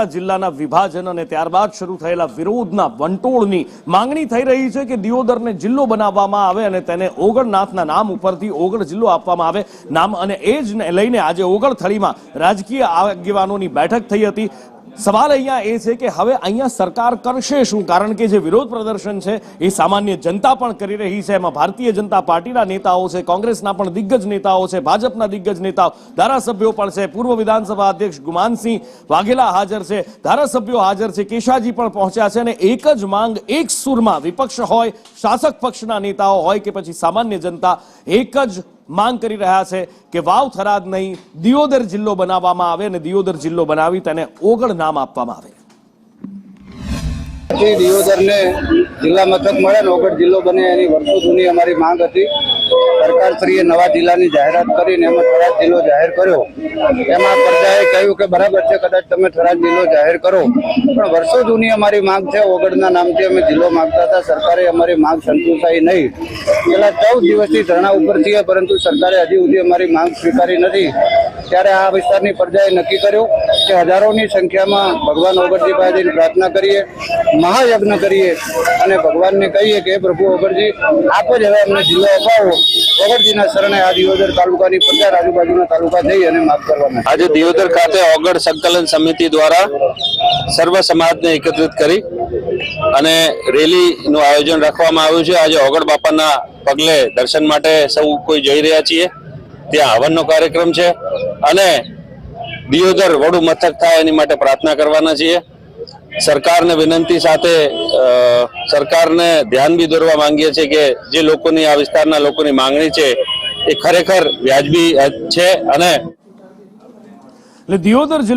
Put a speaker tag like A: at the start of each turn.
A: જિલ્લાના વિભાજન અને ત્યારબાદ શરૂ થયેલા વિરોધના વંટોળની માંગણી થઈ રહી છે કે દિયોદરને જિલ્લો બનાવવામાં આવે અને તેને ઓગણનાથના નામ ઉપરથી ઓગળ જિલ્લો આપવામાં આવે નામ, અને એ જ લઈને આજે ઓગળથળીમાં રાજકીય આગેવાનોની બેઠક થઈ હતી। સવાલ અહીંયા એ છે કે હવે અહીંયા સરકાર કરશે શું, કારણ કે જે વિરોધ પ્રદર્શન છે એ સામાન્ય જનતા પણ કરી રહી છે। એમાં ભારતીય જનતા પાર્ટીના નેતાઓ છે, કોંગ્રેસના પણ દિગ્ગજ નેતાઓ છે, ભાજપના દિગ્ગજ નેતાઓ, ધારાસભ્યો પણ છે, પૂર્વ વિધાનસભા અધ્યક્ષ ગુમાનસિંહ વાઘેલા હાજર છે, ધારાસભ્યો હાજર છે, કેશાજી પણ પહોંચ્યા છે, અને એક જ માંગ એક સુરમાં વિપક્ષ હોય, શાસક પક્ષના નેતાઓ હોય કે પછી સામાન્ય જનતા એક જ માંગ કરી રહ્યા છે કે વાવ થરાદ નહીં, દિયોદર જિલ્લો બનાવવામાં આવે અને દિયોદર જિલ્લો બનાવી તેને ઓગળ નામ આપવામાં આવે।
B: દિયોદરને જિલ્લા મથક મળે ને ઓગળ જિલ્લો બને એની વર્ષો જૂની અમારી માંગ હતી। સરકારશ્રીએ નવા જિલ્લાની જાહેરાત કરીને એમાં થરાદ જિલ્લો જાહેર કર્યો। એમાં પ્રજાએ કહ્યું કે બરાબર છે, કદાચ તમે થરાદ જિલ્લો જાહેર કરો, પણ વર્ષો જૂની અમારી માંગ છે, ઓગળના નામથી અમે જિલ્લો માંગતા હતા। સરકારે અમારી માંગ સંતોષાઈ નહીં। છેલ્લા 14 દિવસથી ધરણા ઉપર છીએ, પરંતુ સરકારે હજી સુધી અમારી માંગ સ્વીકારી નથી। ત્યારે આ વિસ્તારની પ્રજાએ નક્કી કર્યું કે હજારોની સંખ્યામાં ભગવાન ઓગળજી પાસે જઈને પ્રાર્થના કરીએ, મહાયજ્ઞ કરીએ અને ભગવાનને કહીએ કે પ્રભુ ઓગળજી આપ જ હવે અમને જિલ્લો અપાવો। ઓગળજીના શરણે આ દિયોદર તાલુકાની પ્રજા આજુબાજુના તાલુકા જઈ અને માફ કરવાના।
C: આજે દિયોદર ખાતે ઓગળ સંકલન સમિતિ દ્વારા સર્વ સમાજને એકત્રિત કરી અને રેલીનું આયોજન રાખવામાં આવ્યું છે। આજે ઓગળ બાપાના પગલે દર્શન માટે સૌ કોઈ જઈ રહ્યા છીએ। ત્યાં હવનનો કાર્યક્રમ છે અને દિયોદર વડું મથક થાય એની માટે પ્રાર્થના કરવાના છીએ। સરકારને વિનંતી સાથે સરકારને ધ્યાન બી દોરવા માંગીએ છીએ કે જે લોકોની આ વિસ્તારના લોકોની માંગણી છે એ ખરેખર વ્યાજબી છે અને
A: દિયોદર